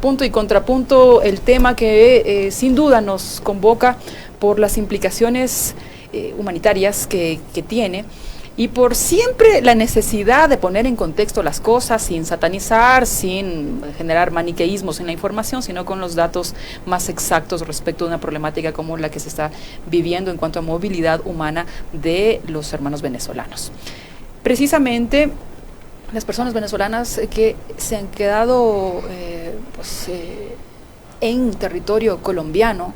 punto y contrapunto el tema que sin duda nos convoca por las implicaciones humanitarias que tiene y por siempre la necesidad de poner en contexto las cosas sin satanizar, sin generar maniqueísmos en la información, sino con los datos más exactos respecto a una problemática como la que se está viviendo en cuanto a movilidad humana de los hermanos venezolanos. Precisamente las personas venezolanas que se han quedado en territorio colombiano,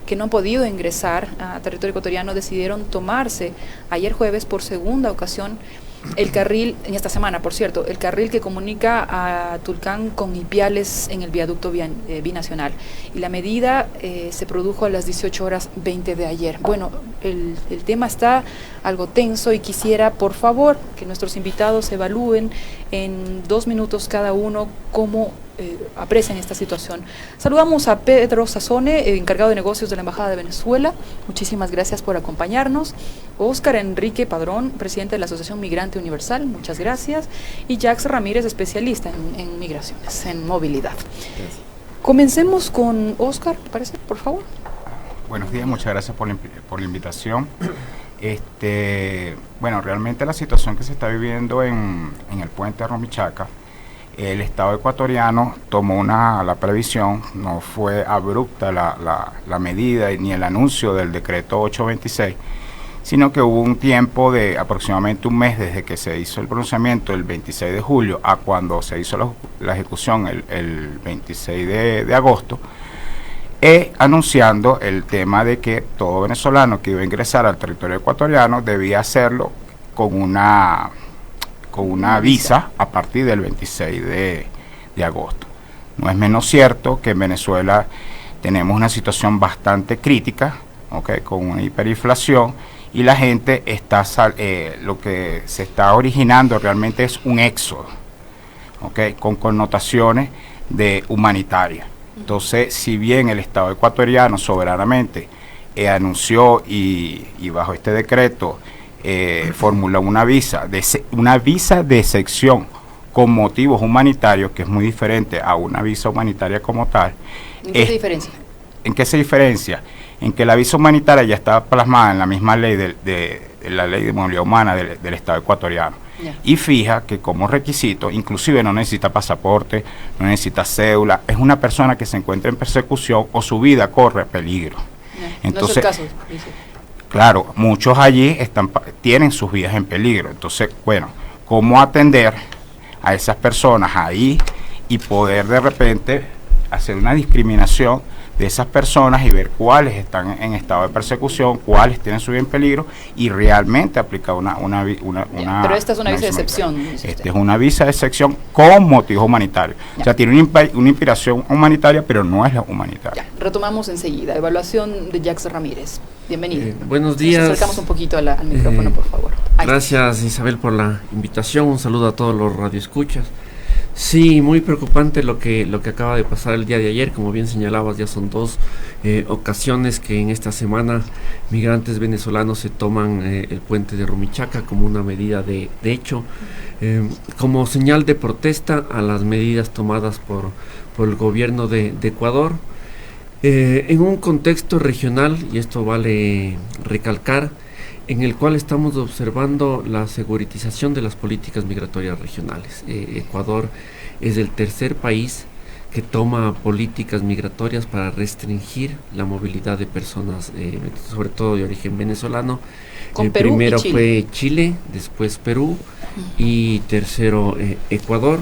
que no han podido ingresar a territorio ecuatoriano, decidieron tomarse ayer jueves por segunda ocasión el carril, en esta semana por cierto, el carril que comunica a Tulcán con Ipiales en el viaducto binacional. Y la medida se produjo a las 18:20 de ayer. Bueno, el tema está algo tenso y quisiera, por favor, que nuestros invitados evalúen en 2 minutos cada uno cómo aprecian esta situación. Saludamos a Pedro Sazone, encargado de negocios de la Embajada de Venezuela. Muchísimas gracias por acompañarnos. Óscar Enrique Padrón, presidente de la Asociación Migrante Universal, muchas gracias. Y Jax Ramírez, especialista en migraciones, en movilidad. Gracias. Comencemos con Óscar, ¿te parece? Por favor. Buenos días, muchas gracias por la invitación. Bueno, realmente la situación que se está viviendo en el puente de Rumichaca, el Estado ecuatoriano tomó la previsión, no fue abrupta la medida ni el anuncio del decreto 826, sino que hubo un tiempo de aproximadamente un mes desde que se hizo el pronunciamiento el 26 de julio a cuando se hizo la ejecución el 26 de agosto, anunciando el tema de que todo venezolano que iba a ingresar al territorio ecuatoriano debía hacerlo con una visa a partir del 26 de agosto. No es menos cierto que en Venezuela tenemos una situación bastante crítica, con una hiperinflación, y la gente lo que se está originando realmente es un éxodo, con connotaciones de humanitaria. Entonces, si bien el Estado ecuatoriano soberanamente anunció y bajo este decreto formuló una visa de excepción con motivos humanitarios, que es muy diferente a una visa humanitaria como tal. ¿En qué se diferencia? ¿En qué se diferencia? En que la visa humanitaria ya está plasmada en la misma ley de la ley de movilidad humana del Estado ecuatoriano. Yeah. Y fija que como requisito, inclusive no necesita pasaporte, no necesita cédula, es una persona que se encuentra en persecución o su vida corre peligro. Yeah. Entonces, no es el caso, dice. Claro, muchos allí tienen sus vidas en peligro. Entonces, bueno, ¿cómo atender a esas personas ahí y poder de repente hacer una discriminación de esas personas y ver cuáles están en estado de persecución, cuáles tienen su vida en peligro y realmente aplicar una pero esta es una visa de excepción. Esta es una visa de excepción con motivos humanitarios. Ya. O sea, tiene una inspiración humanitaria, pero no es la humanitaria. Ya. Retomamos enseguida. Evaluación de Jax Ramírez. Bienvenido. Buenos días. Nos acercamos un poquito al micrófono, por favor. Gracias, Isabel, por la invitación. Un saludo a todos los radioescuchas. Sí, muy preocupante lo que acaba de pasar el día de ayer. Como bien señalabas, ya son 2 ocasiones que en esta semana migrantes venezolanos se toman el puente de Rumichaca como una medida de hecho, como señal de protesta a las medidas tomadas por el gobierno de Ecuador, en un contexto regional, y esto vale recalcar, en el cual estamos observando la seguritización de las políticas migratorias regionales. Ecuador es el tercer país que toma políticas migratorias para restringir la movilidad de personas, sobre todo de origen venezolano. Primero fue Chile, después Perú y tercero Ecuador,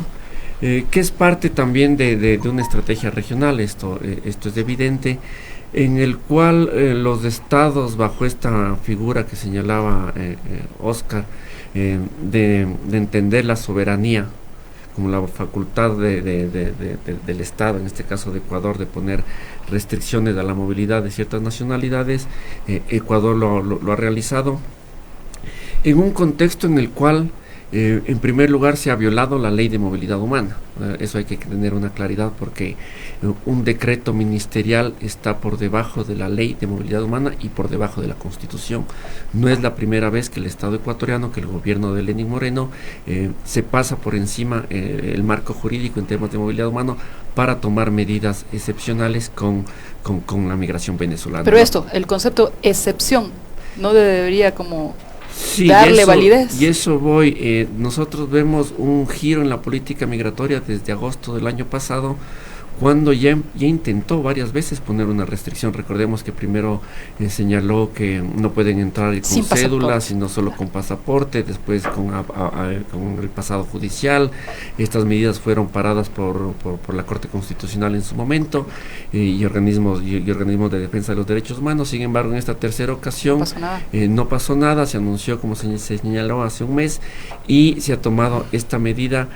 que es parte también de una estrategia regional. Esto es evidente, en el cual los estados, bajo esta figura que señalaba Óscar, de entender la soberanía como la facultad del Estado, en este caso de Ecuador, de poner restricciones a la movilidad de ciertas nacionalidades, Ecuador lo ha realizado en un contexto en el cual En primer lugar, se ha violado la ley de movilidad humana. Eso hay que tener una claridad, porque un decreto ministerial está por debajo de la ley de movilidad humana y por debajo de la Constitución. No es la primera vez que el Estado ecuatoriano, que el gobierno de Lenín Moreno, se pasa por encima el marco jurídico en temas de movilidad humana para tomar medidas excepcionales con la migración venezolana. Pero esto, el concepto excepción, no debería como sí, darle validez. Y eso voy, nosotros vemos un giro en la política migratoria desde agosto del año pasado, cuando ya intentó varias veces poner una restricción. Recordemos que primero señaló que no pueden entrar con sin cédula, pasaporte, sino solo con pasaporte, después con el pasado judicial. Estas medidas fueron paradas por la Corte Constitucional en su momento, y organismos de defensa de los derechos humanos. Sin embargo, en esta tercera ocasión no pasó nada, se anunció, como se señaló, hace un mes, y se ha tomado esta medida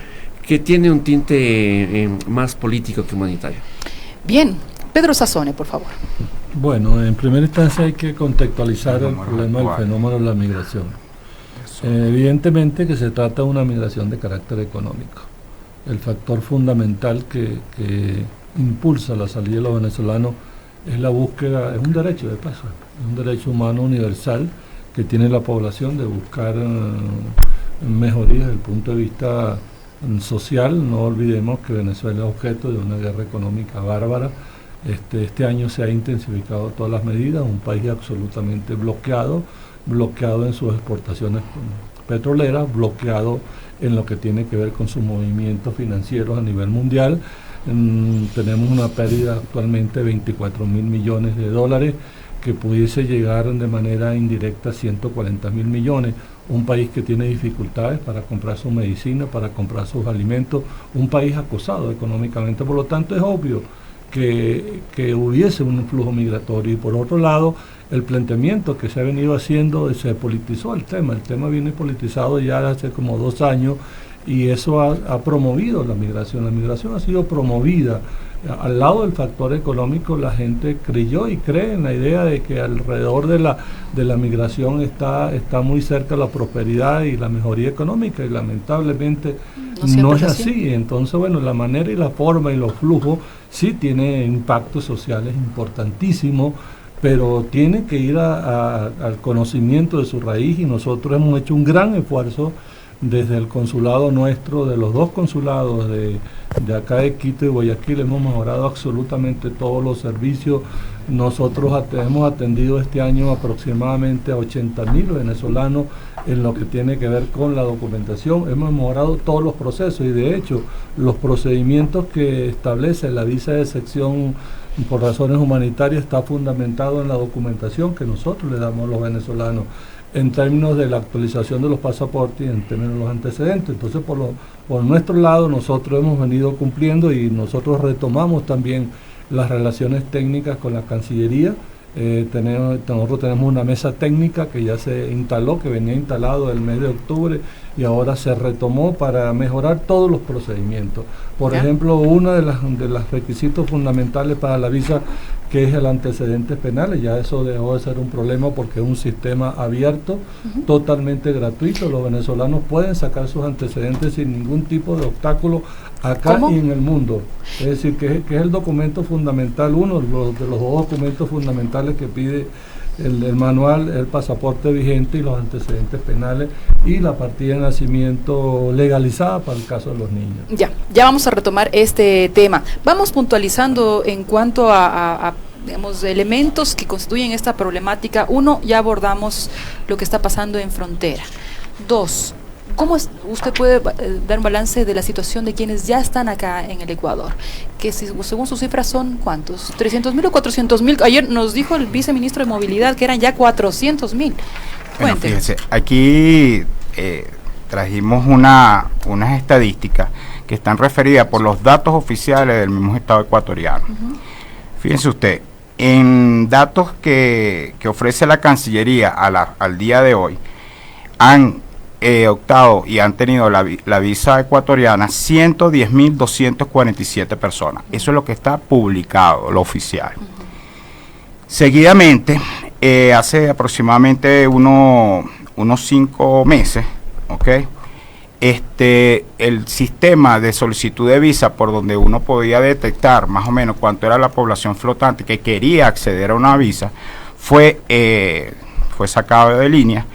que tiene un tinte más político que humanitario. Bien, Pedro Sassone, por favor. Bueno, en primera instancia hay que contextualizar el problema del fenómeno de la migración. Evidentemente que se trata de una migración de carácter económico. El factor fundamental que impulsa la salida de los venezolanos es la búsqueda, es un derecho de paso, es un derecho humano universal que tiene la población de buscar mejorías desde el punto de vista social. No olvidemos que Venezuela es objeto de una guerra económica bárbara. Este año se ha intensificado todas las medidas, un país absolutamente bloqueado en sus exportaciones petroleras, bloqueado en lo que tiene que ver con sus movimientos financieros a nivel mundial. Tenemos una pérdida actualmente de 24 mil millones de dólares, que pudiese llegar de manera indirecta a 140 mil millones. Un país que tiene dificultades para comprar su medicina, para comprar sus alimentos, un país acosado económicamente. Por lo tanto, es obvio que hubiese un flujo migratorio. Y por otro lado, el planteamiento que se ha venido haciendo, se politizó el tema viene politizado ya hace como 2 años, y eso ha promovido la migración. La migración ha sido promovida. Al lado del factor económico, la gente creyó y cree en la idea de que alrededor de la migración está muy cerca la prosperidad y la mejoría económica, y lamentablemente no es así. Entonces, bueno, la manera y la forma y los flujos sí tienen impactos sociales importantísimos, pero tiene que ir al conocimiento de su raíz, y nosotros hemos hecho un gran esfuerzo desde el consulado nuestro, de los 2 consulados de acá de Quito y Guayaquil. Hemos mejorado absolutamente todos los servicios. Nosotros hemos atendido este año aproximadamente a 80.000 venezolanos en lo que tiene que ver con la documentación. Hemos mejorado todos los procesos, y de hecho los procedimientos que establece la visa de excepción por razones humanitarias está fundamentado en la documentación que nosotros le damos a los venezolanos, en términos de la actualización de los pasaportes y en términos de los antecedentes. Entonces, por nuestro lado, nosotros hemos venido cumpliendo, y nosotros retomamos también las relaciones técnicas con la Cancillería. Nosotros tenemos una mesa técnica que ya se instaló, que venía instalado el mes de octubre, y ahora se retomó para mejorar todos los procedimientos. Por ejemplo, uno de los requisitos fundamentales para la visa, que es el antecedentes penales, ya eso dejó de ser un problema porque es un sistema abierto, totalmente gratuito. Los venezolanos pueden sacar sus antecedentes sin ningún tipo de obstáculo acá y en el mundo. Es decir, que es el documento fundamental, uno de los 2 documentos fundamentales que pide el manual, el pasaporte vigente y los antecedentes penales, y la partida de nacimiento legalizada para el caso de los niños. Ya vamos a retomar este tema. Vamos puntualizando en cuanto a digamos, elementos que constituyen esta problemática. 1, ya abordamos lo que está pasando en frontera. 2, ¿cómo usted puede dar un balance de la situación de quienes ya están acá en el Ecuador? Que según sus cifras son, ¿cuántos? ¿300.000 o 400.000? Ayer nos dijo el viceministro de Movilidad que eran ya 400.000. Bueno, fíjense, aquí trajimos unas estadísticas que están referidas por los datos oficiales del mismo Estado ecuatoriano. Fíjense usted, en datos que ofrece la Cancillería al día de hoy, han optado y han tenido la visa ecuatoriana 110.247 personas. Eso es lo que está publicado, lo oficial. Seguidamente, hace aproximadamente unos 5 meses, el sistema de solicitud de visa por donde uno podía detectar más o menos cuánto era la población flotante que quería acceder a una visa fue sacado de línea,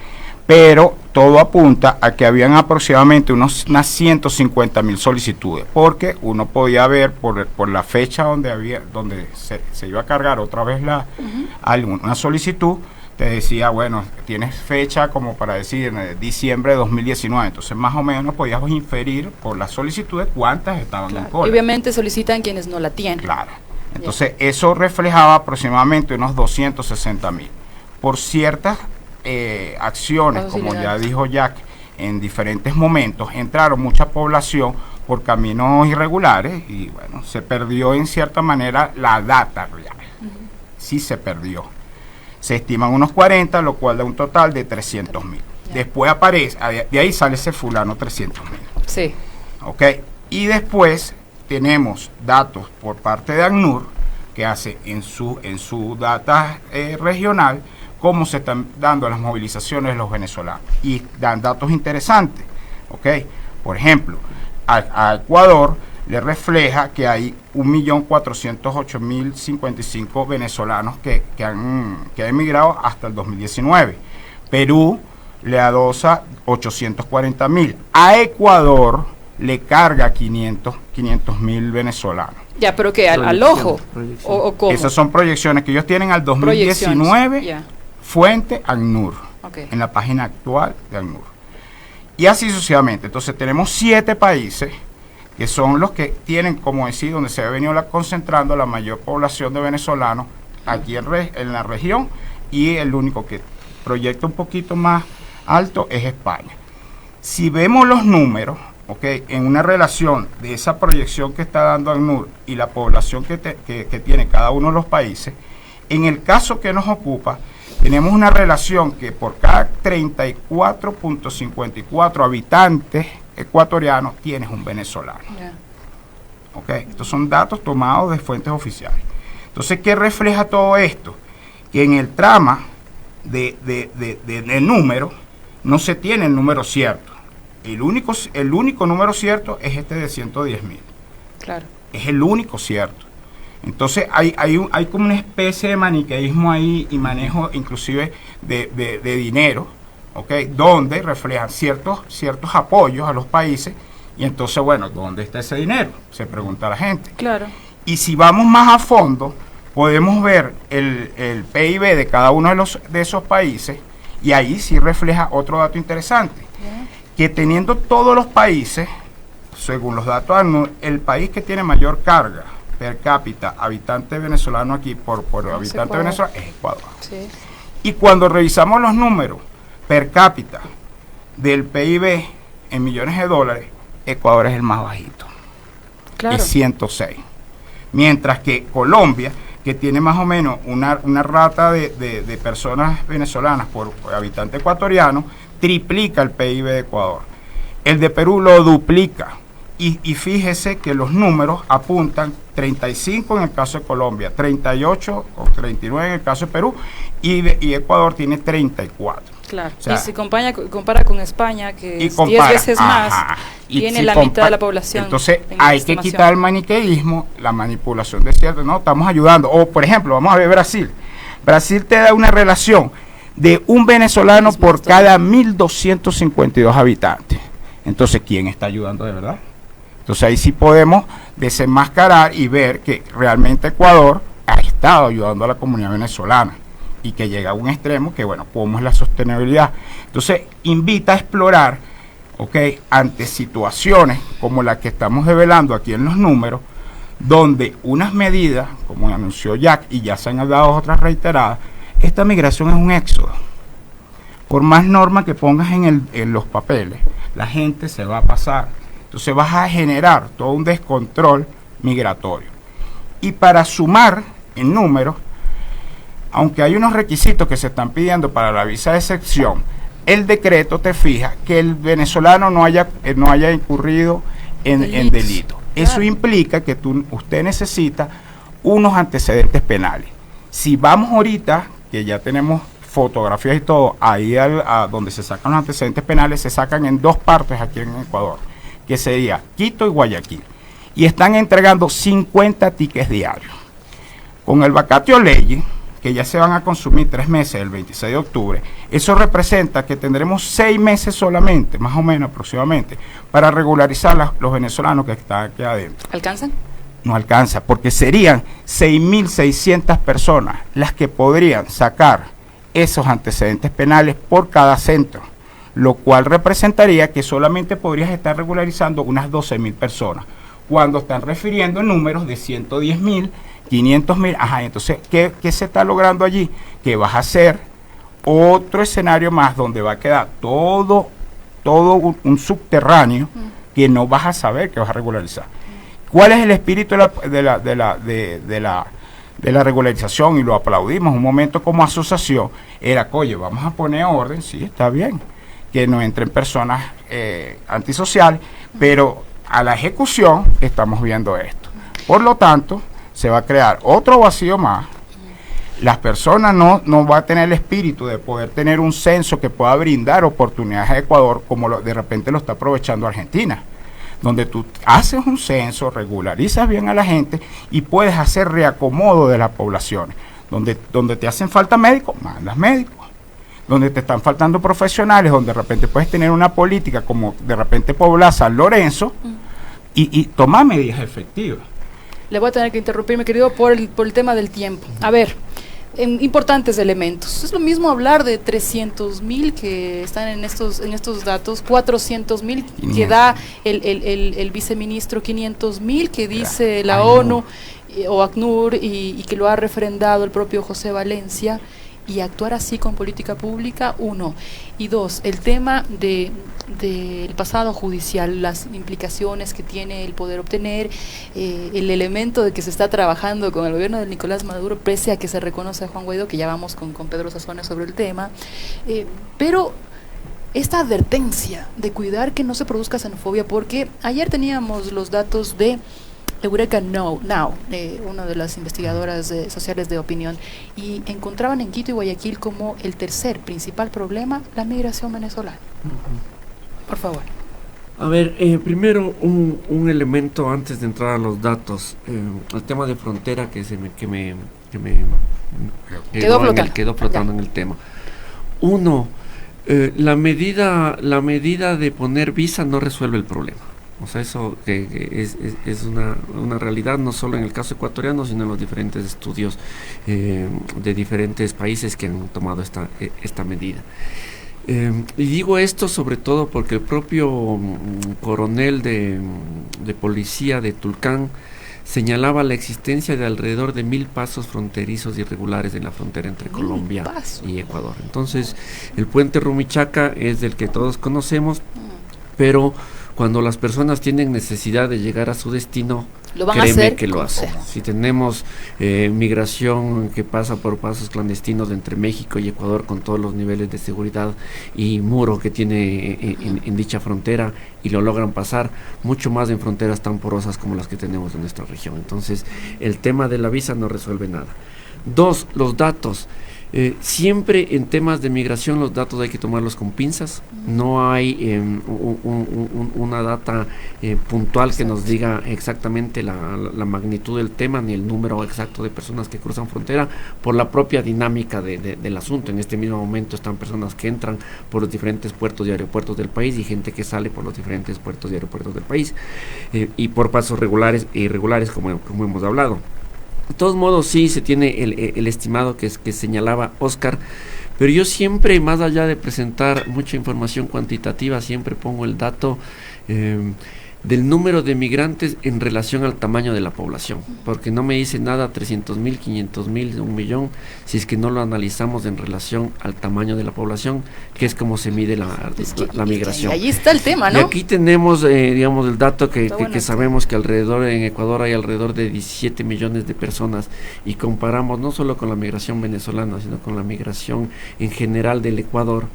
pero todo apunta a que habían aproximadamente unas 150.000 solicitudes, porque uno podía ver por la fecha donde se iba a cargar otra vez una solicitud. Te decía, bueno, tienes fecha como para decir diciembre de 2019, entonces más o menos podíamos inferir por las solicitudes cuántas estaban en cola. Y obviamente solicitan quienes no la tienen. Claro, entonces eso reflejaba aproximadamente unos 260.000. Por ciertas acciones, como ya dijo Jack, en diferentes momentos entraron mucha población por caminos irregulares y bueno, se perdió en cierta manera la data real. Sí se perdió. Se estiman unos 40, lo cual da un total de 300.000. Después aparece, de ahí sale ese fulano 300.000. Sí. Ok. Y después tenemos datos por parte de ACNUR, que hace en su data regional, cómo se están dando las movilizaciones de los venezolanos. Y dan datos interesantes. Ok. Por ejemplo, a Ecuador le refleja que hay 1.408.055 venezolanos que han emigrado hasta el 2019. Perú le adosa 840.000. A Ecuador le carga 500.000 venezolanos. Ya, pero ¿qué? ¿Al ojo? ¿O cómo? Esas son proyecciones que ellos tienen al 2019, fuente ACNUR, en la página actual de ACNUR. Y así sucesivamente. Entonces tenemos 7 países que son los que tienen, como decir, donde se ha venido concentrando la mayor población de venezolanos aquí en la región, y el único que proyecta un poquito más alto es España. Si vemos los números, en una relación de esa proyección que está dando ACNUR y la población que tiene cada uno de los países, en el caso que nos ocupa, tenemos una relación que por cada 34.54 habitantes ecuatorianos tienes un venezolano. Estos son datos tomados de fuentes oficiales. Entonces, ¿qué refleja todo esto? Que en el trama de número no se tiene el número cierto. El único número cierto es este de 110.000. Claro. Es el único cierto. Entonces hay como una especie de maniqueísmo ahí y manejo inclusive de dinero, donde reflejan ciertos apoyos a los países, y entonces, bueno, ¿dónde está ese dinero? Se pregunta la gente. Claro. Y si vamos más a fondo, podemos ver el PIB de cada uno de esos países, y ahí sí refleja otro dato interesante, que teniendo todos los países, según los datos ACNUR, el país que tiene mayor carga per cápita, habitante venezolano aquí por habitante venezolano, es Ecuador. Sí. Y cuando revisamos los números per cápita del PIB en millones de dólares, Ecuador es el más bajito. Claro. Es 106. Mientras que Colombia, que tiene más o menos una rata de personas venezolanas por habitante ecuatoriano, triplica el PIB de Ecuador. El de Perú lo duplica. Y fíjese que los números apuntan 35 en el caso de Colombia, 38 o 39 en el caso de Perú, y Ecuador tiene 34. Claro. O sea, y si compara con España, que es 10 veces más, tiene la mitad de la población. Entonces hay que quitar el maniqueísmo, la manipulación de cierto, no, estamos ayudando. O por ejemplo, vamos a ver Brasil. Brasil te da una relación de un venezolano por cada 1.252 habitantes. Entonces, ¿quién está ayudando de verdad? Entonces ahí sí podemos desenmascarar y ver que realmente Ecuador ha estado ayudando a la comunidad venezolana, y que llega a un extremo que, bueno, ¿cómo es la sostenibilidad? Entonces invita a explorar, ante situaciones como la que estamos develando aquí en los números, donde unas medidas, como anunció Jack, y ya se han dado otras reiteradas, esta migración es un éxodo. Por más normas que pongas en los papeles, la gente se va a pasar. Entonces vas a generar todo un descontrol migratorio. Y para sumar en números, aunque hay unos requisitos que se están pidiendo para la visa de excepción, el decreto te fija que el venezolano no haya incurrido en delito. Eso implica que usted necesita unos antecedentes penales. Si vamos ahorita, que ya tenemos fotografías y todo, ahí a donde se sacan los antecedentes penales, se sacan en 2 partes aquí en Ecuador, que sería Quito y Guayaquil, y están entregando 50 tickets diarios. Con el vacatio ley, que ya se van a consumir 3 meses, el 26 de octubre, eso representa que tendremos 6 meses solamente, más o menos aproximadamente, para regularizar los venezolanos que están aquí adentro. ¿Alcanzan? No alcanza, porque serían 6.600 personas las que podrían sacar esos antecedentes penales por cada centro, lo cual representaría que solamente podrías estar regularizando unas 12.000 personas, cuando están refiriendo en números de 110.000, 500.000. Ajá, entonces, ¿qué se está logrando allí? Que vas a hacer otro escenario más donde va a quedar todo un subterráneo que no vas a saber que vas a regularizar. ¿Cuál es el espíritu de la regularización? Y lo aplaudimos un momento como asociación. Era, oye, vamos a poner orden, sí, está bien, que no entren personas antisociales, pero a la ejecución estamos viendo esto. Por lo tanto, se va a crear otro vacío más. Las personas no va a tener el espíritu de poder tener un censo que pueda brindar oportunidades a Ecuador, como de repente lo está aprovechando Argentina, donde tú haces un censo, regularizas bien a la gente y puedes hacer reacomodo de las poblaciones. Donde te hacen falta médicos, mandas médicos. Donde te están faltando profesionales, donde de repente puedes tener una política como de repente Puebla, San Lorenzo, y tomar medidas efectivas. Le voy a tener que interrumpir, mi querido, por el tema del tiempo. A ver, importantes elementos. Es lo mismo hablar de 300.000 que están en estos datos, 400.000 que da el viceministro, 500.000 que dice la ONU o ACNUR y que lo ha refrendado el propio José Valencia, y actuar así con política pública, 1. Y 2, el tema del pasado judicial, las implicaciones que tiene el poder obtener, el elemento de que se está trabajando con el gobierno de Nicolás Maduro, pese a que se reconoce a Juan Guaidó, que ya vamos con Pedro Sazón sobre el tema, pero esta advertencia de cuidar que no se produzca xenofobia, porque ayer teníamos los datos de Eureka Now, una de las investigadoras sociales de opinión, y encontraban en Quito y Guayaquil como el tercer principal problema la migración venezolana. Por favor. A ver, primero un elemento antes de entrar a los datos, el tema de frontera que me quedó flotando en el tema. 1, la medida de poner visa no resuelve el problema. O sea, eso que es una realidad, no solo en el caso ecuatoriano, sino en los diferentes estudios de diferentes países que han tomado esta medida. Y digo esto sobre todo porque el propio coronel de policía de Tulcán señalaba la existencia de alrededor de 1.000 pasos fronterizos irregulares en la frontera entre Colombia y Ecuador. Entonces, el puente Rumichaca es del que todos conocemos, pero cuando las personas tienen necesidad de llegar a su destino, créeme que lo hacen. Si tenemos migración que pasa por pasos clandestinos entre México y Ecuador, con todos los niveles de seguridad y muro que tiene en dicha frontera, y lo logran pasar, mucho más en fronteras tan porosas como las que tenemos en nuestra región. Entonces, el tema de la visa no resuelve nada. 2, los datos. Siempre en temas de migración los datos hay que tomarlos con pinzas. No hay una data puntual que nos diga exactamente la magnitud del tema ni el número exacto de personas que cruzan frontera, por la propia dinámica del asunto. En este mismo momento están personas que entran por los diferentes puertos y aeropuertos del país y gente que sale por los diferentes puertos y aeropuertos del país, y por pasos regulares e irregulares, como hemos hablado. De todos modos, sí se tiene el estimado que señalaba Oscar, pero yo siempre, más allá de presentar mucha información cuantitativa, siempre pongo el dato del número de migrantes en relación al tamaño de la población, porque no me dice nada 300.000, 500.000, 1 millón, si es que no lo analizamos en relación al tamaño de la población, que es como se mide la migración. Y ahí está el tema, ¿no? Y aquí tenemos, digamos, el dato que sabemos que alrededor, en Ecuador hay alrededor de 17 millones de personas, y comparamos no solo con la migración venezolana, sino con la migración en general del Ecuador,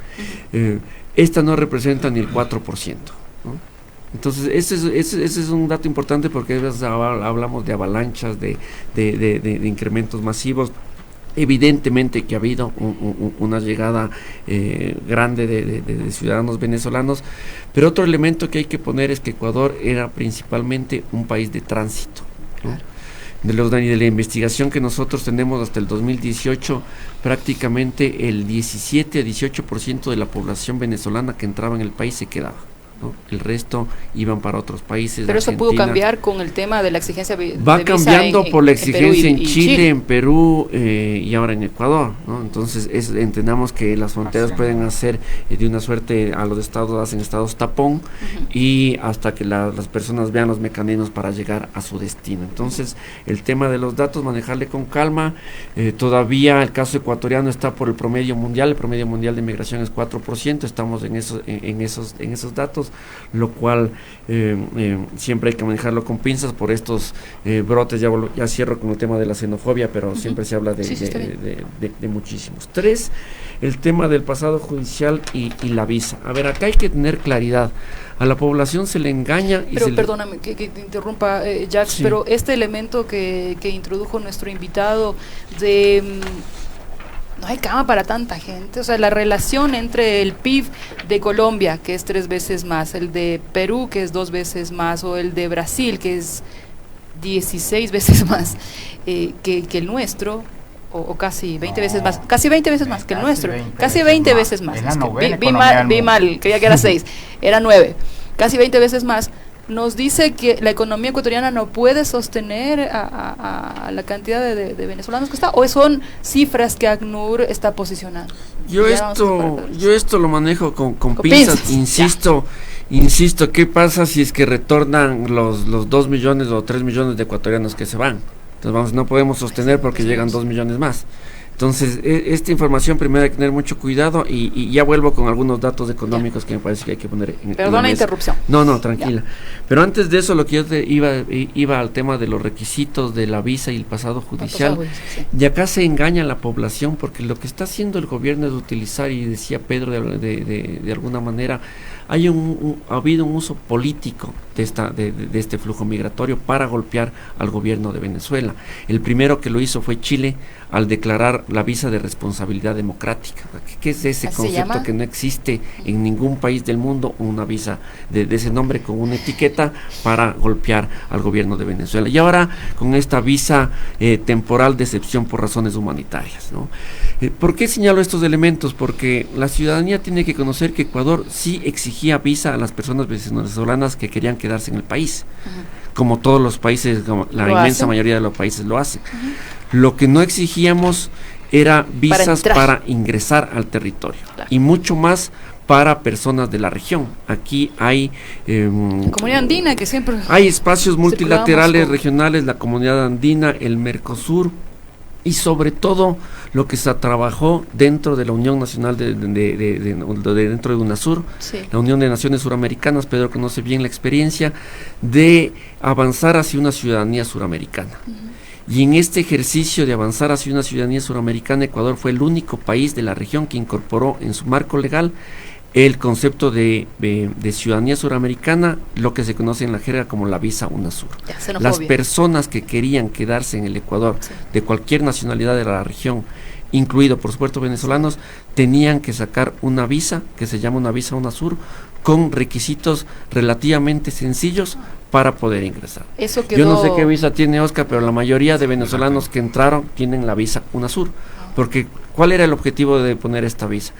esta no representa ni el 4%, ¿no? Entonces, ese es un dato importante, porque a veces hablamos de avalanchas, de incrementos masivos, Evidentemente que ha habido una llegada grande de ciudadanos venezolanos, pero otro elemento que hay que poner es que Ecuador era principalmente un país de tránsito, ¿no? De la investigación que nosotros tenemos hasta el 2018, prácticamente el 17 a 18% de la población venezolana que entraba en el país se quedaba, ¿no? El resto iban para otros países. Pero Argentina. eso pudo cambiar con el tema de la exigencia va cambiando por la exigencia en Chile, en Perú y ahora en Ecuador, ¿no? Entonces entendamos que las fronteras pueden hacer de una suerte, a los estados hacen estados tapón, y hasta que las personas vean los mecanismos para llegar a su destino. Entonces el tema de los datos, manejarle con calma. Todavía el caso ecuatoriano está por el promedio mundial de migración es 4%, estamos en esos datos, lo cual siempre hay que manejarlo con pinzas por estos brotes. Ya cierro con el tema de la xenofobia, pero siempre se habla de muchísimos. 3, el tema del pasado judicial y la visa. A ver, acá hay que tener claridad. A la población se le engaña. Pero perdóname que te interrumpa, Jacques, sí. Pero este elemento que introdujo nuestro invitado de... no hay cama para tanta gente, o sea, la relación entre el PIB de Colombia, que es 3 veces más, el de Perú, que es 2 veces más, o el de Brasil, que es 16 veces más que el nuestro, o casi 20 veces más, casi 20 veces más que el nuestro, casi 20 veces más. Vi mal, creía que era 6, era 9, casi 20 veces más. Nos dice que la economía ecuatoriana no puede sostener a la cantidad de venezolanos que está, o son cifras que ACNUR está posicionando. Yo esto lo manejo con pinzas, insisto, ¿qué pasa si es que retornan los 2 millones o 3 millones de ecuatorianos que se van? Entonces no podemos sostener porque llegan 2 millones más. Entonces, esta información primero hay que tener mucho cuidado, y ya vuelvo con algunos datos económicos que me parece que hay que poner en Perdona la interrupción. No, tranquila. Ya. Pero antes de eso, lo que yo iba al tema de los requisitos de la visa y el pasado judicial. Y acá se engaña a la población, porque lo que está haciendo el gobierno es utilizar, y decía Pedro de alguna manera, ha habido un uso político de este flujo migratorio para golpear al gobierno de Venezuela. El primero que lo hizo fue Chile, al declarar la visa de responsabilidad democrática. ¿Qué es ese concepto que no existe en ningún país del mundo? Una visa de ese nombre con una etiqueta para golpear al gobierno de Venezuela. Y ahora con esta visa temporal de excepción por razones humanitarias, ¿no? ¿Por qué señalo estos elementos? Porque la ciudadanía tiene que conocer que Ecuador sí exigía visa a las personas venezolanas que querían quedarse en el país, como todos los países, como la inmensa mayoría de los países lo hacen. Lo que no exigíamos era visas para ingresar al territorio, y mucho más para personas de la región. Aquí hay Comunidad Andina, que siempre hay espacios multilaterales regionales, la Comunidad Andina, el Mercosur, y sobre todo lo que se trabajó dentro de la Unión Nacional dentro de UNASUR, la Unión de Naciones Suramericanas. Pedro conoce bien la experiencia de avanzar hacia una ciudadanía suramericana. Y en este ejercicio de avanzar hacia una ciudadanía suramericana, Ecuador fue el único país de la región que incorporó en su marco legal el concepto de ciudadanía suramericana, lo que se conoce en la jerga como la visa UNASUR. Las personas que querían quedarse en el Ecuador, de cualquier nacionalidad de la región, incluido por supuesto venezolanos, tenían que sacar una visa que se llama una visa UNASUR, con requisitos relativamente sencillos para poder ingresar. Yo no sé qué visa tiene Oscar, pero la mayoría de venezolanos que entraron tienen la visa UNASUR, porque ¿cuál era el objetivo de poner esta visa?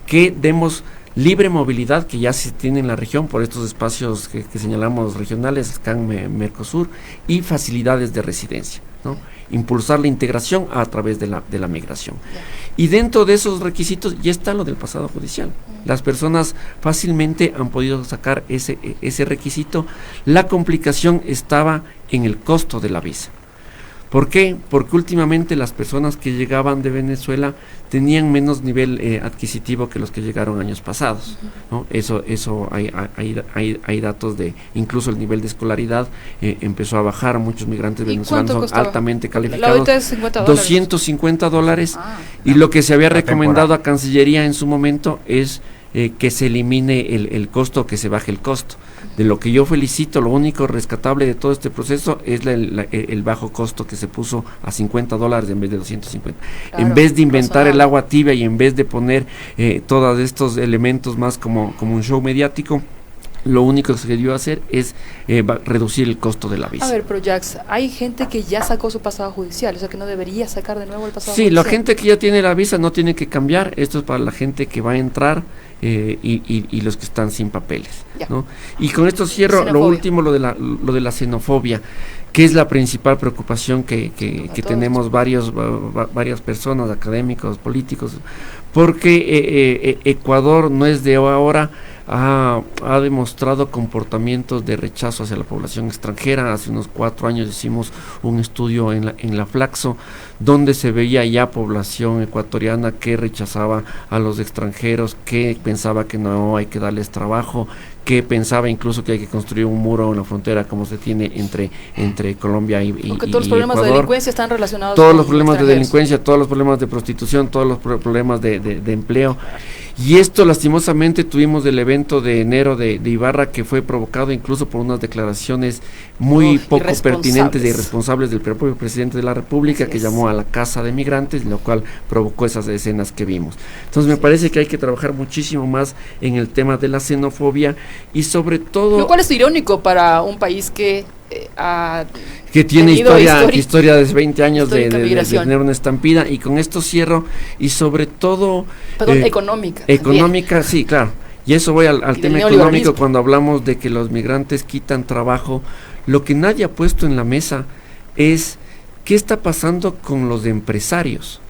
Que demos libre movilidad, que ya se tiene en la región por estos espacios que señalamos regionales, CAN, Mercosur, y facilidades de residencia, ¿no? Impulsar la integración a través de la migración. Y dentro de esos requisitos ya está lo del pasado judicial. Las personas fácilmente han podido sacar ese requisito. La complicación estaba en el costo de la visa. ¿Por qué? Porque últimamente las personas que llegaban de Venezuela tenían menos nivel adquisitivo que los que llegaron años pasados, ¿no? Eso hay datos de, incluso el nivel de escolaridad empezó a bajar. Muchos migrantes venezolanos son altamente calificados. $250, y lo que se había recomendado a Cancillería en su momento es que se elimine el costo, que se baje el costo. De lo que yo felicito, lo único rescatable de todo este proceso es el bajo costo que se puso a $50 en vez de 250. Claro, en vez de inventar razonable. el agua tibia y en vez de poner todos estos elementos más como un show mediático, lo único que se debió hacer es reducir el costo de la visa. A ver, pero Jax, hay gente que ya sacó su pasado judicial, o sea que no debería sacar de nuevo el pasado Sí, judicial. la gente que ya tiene la visa no tiene que cambiar. Esto es para la gente que va a entrar y los que están sin papeles, Ya. ¿no? Y con esto cierro lo Xenofobia. último, lo de la xenofobia, que es la principal preocupación que todos. tenemos varias personas, académicos, políticos, porque Ecuador no es de ahora. Ha demostrado comportamientos de rechazo hacia la población extranjera. Hace unos 4 años hicimos un estudio en la Flaxo, donde se veía ya población ecuatoriana que rechazaba a los extranjeros, que pensaba que no hay que darles trabajo, que pensaba incluso que hay que construir un muro en la frontera como se tiene entre Colombia y Porque todos los y problemas de Ecuador. delincuencia están relacionados Todos con los problemas de extranjeros. delincuencia, todos los problemas de prostitución, todos los problemas de empleo. Y esto lastimosamente tuvimos el evento de enero de Ibarra, que fue provocado incluso por unas declaraciones muy poco pertinentes e irresponsables del propio presidente de la República, Así que es. llamó a la casa de migrantes, lo cual provocó esas escenas que vimos. Entonces me parece que hay que trabajar muchísimo más en el tema de la xenofobia y sobre todo... Lo cual es irónico para un país que ha que tiene tenido historia de 20 años de migración. tener una estampida. Y con esto cierro, y sobre todo... Perdón, económica. Económica, sí, claro. Y eso voy al Y del tema neoliberalismo. económico, cuando hablamos de que los migrantes quitan trabajo. Lo que nadie ha puesto en la mesa es qué está pasando con los empresarios